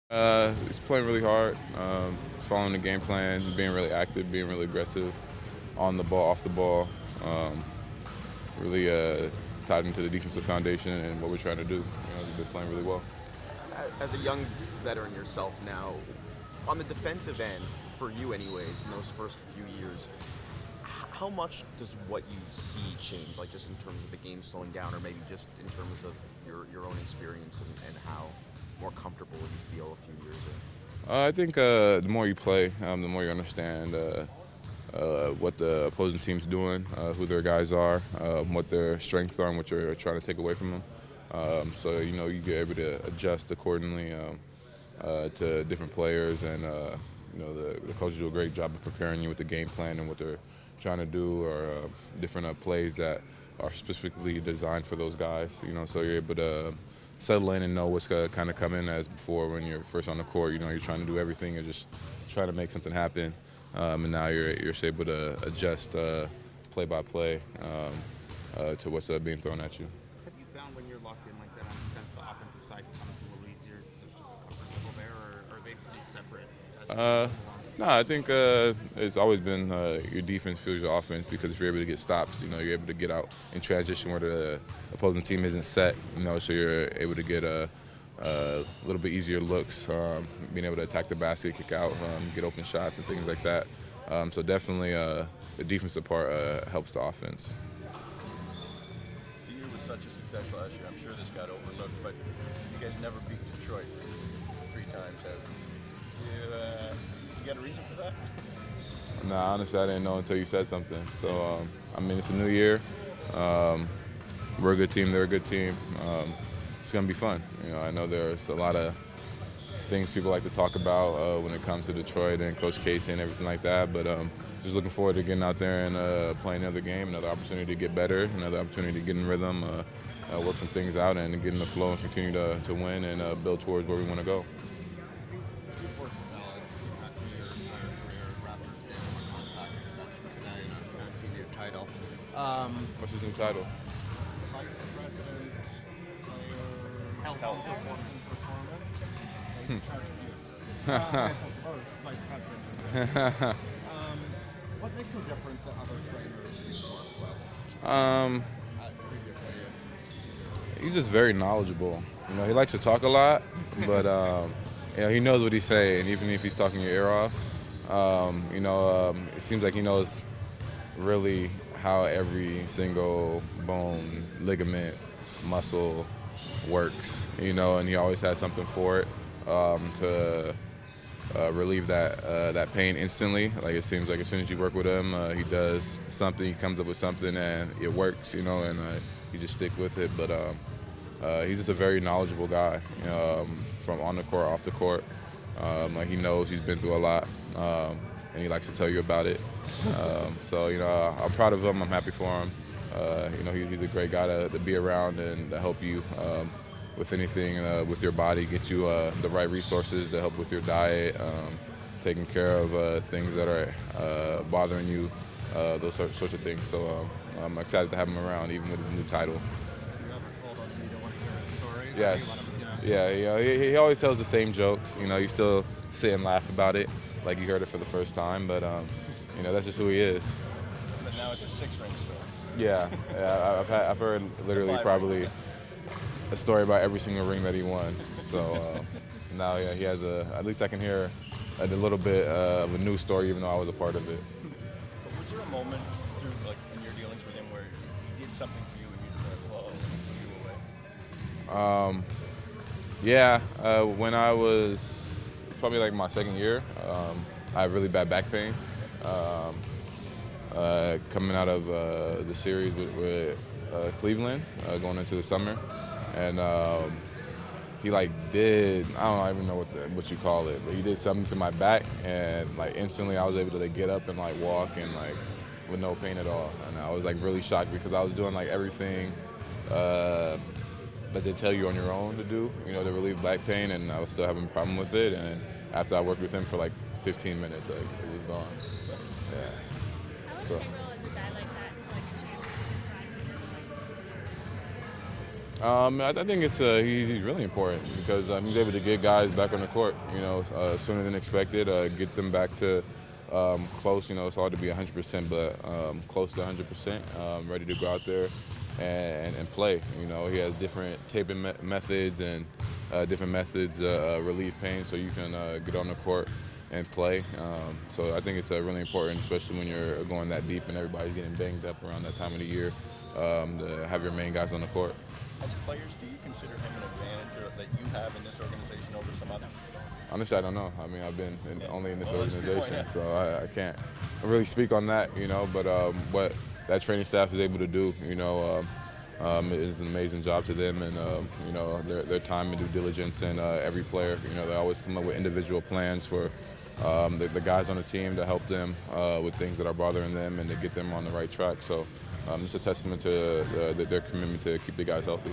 He's playing really hard, following the game plan, being really active, being really aggressive, on the ball, off the ball. Um, really tied into the defensive foundation and what we're trying to do. He's been playing really well. As a young veteran yourself now, on the defensive end, for you anyways, in those first few years, how much does what you see change, like just in terms of the game slowing down, or maybe just in terms of your own experience and how more comfortable you feel a few years in? I think the more you play, the more you understand what the opposing team's doing, who their guys are, what their strengths are, and what you're trying to take away from them. So you get able to adjust accordingly to different players, and the coaches do a great job of preparing you with the game plan and what they're trying to do, or different plays that are specifically designed for those guys. So you're able to settle in and know what's kind of coming. As before, when you're first on the court, you're trying to do everything. You're just trying to make something happen, and now you're able to adjust play by play to what's being thrown at you. Have you found when you're locked in like that on defense, the offensive side becomes a little easier because there's just a comfort level there, or are they pretty separate as the game Uh, goes along? no, I think it's always been your defense fuels your offense, because if you're able to get stops, you're able to get out in transition where the opposing team isn't set, so you're able to get a little bit easier looks, being able to attack the basket, kick out, get open shots, and things like that. So definitely the defensive part helps the offense. The year was such a success last year. I'm sure this got overlooked, but you guys never beat Detroit 3 times. Have you got a reason for that? Nah, honestly, I didn't know until you said something. So, it's a new year. Um, we're a good team. They're a good team. It's gonna be fun. I know there's a lot of things people like to talk about when it comes to Detroit and Coach Casey and everything like that. But just looking forward to getting out there and playing another game, another opportunity to get better, another opportunity to get in rhythm, work some things out, and get in the flow and continue to win and build towards where we want to go. You've worked with Alex through your entire career, Raptors gave him a contract extension today and a fancy new title. What's his new title? Vice President, Player, Health. Performance, in charge of you. Or Vice President. What makes him different than other trainers you've worked with um, previously? he's just very knowledgeable. He likes to talk a lot, but he knows what he's saying, even if he's talking your ear off. It seems like he knows really how every single bone, ligament, muscle works. And he always has something for it to relieve that pain instantly. Like, it seems like as soon as you work with him, he does something. He comes up with something and it works. And you just stick with it. But he's just a very knowledgeable guy, from on the court, off the court. Like, he knows, he's been through a lot, and he likes to tell you about it. So I'm proud of him. I'm happy for him. He's a great guy to be around and to help you with anything with your body, get you the right resources to help with your diet, taking care of things that are bothering you, those sorts of things. So I'm excited to have him around, even with his new title. You have to hold on me to want to hear his stories. Yes. Do you let him, Yeah, he always tells the same jokes. You still sit and laugh about it like you heard it for the first time, but that's just who he is. But now it's a 6-ring store. Yeah, I've heard literally 5 probably a story about every single ring that he won. So now, yeah, he has at least I can hear a little bit of a new story, even though I was a part of it. But was there a moment through, like, in your dealings with him where he did something for you and you just like, whoa, blew you away? Yeah, when I was probably like my second year, I had really bad back pain. Coming out of the series with Cleveland, going into the summer, and he did, I don't even know what you call it, but he did something to my back, and instantly I was able to get up and walk and with no pain at all, and I was really shocked because I was doing everything that they tell you on your own to do, to relieve back pain, and I was still having a problem with it. And after I worked with him for 15 minutes, it was gone. Yeah. How So integral is a guy like that to like a championship run for the Bucks? I think he's really important because he's able to get guys back on the court, sooner than expected, get them back to close. It's hard to be 100%, but close to 100%, ready to go out there and play. He has different taping methods and different methods relieve pain, so you can get on the court and play. So I think it's really important, especially when you're going that deep and everybody's getting banged up around that time of the year, to have your main guys on the court. As players, do you consider him an advantage that you have in this organization over some others? Honestly, I don't know. I mean, I've been only in this Well, that's a good organization, point, so I can't really speak on that, but what that training staff is able to do, it is an amazing job to them, and their time and due diligence, and every player, they always come up with individual plans for the guys on the team to help them with things that are bothering them and to get them on the right track. So it's a testament to their commitment to keep the guys healthy.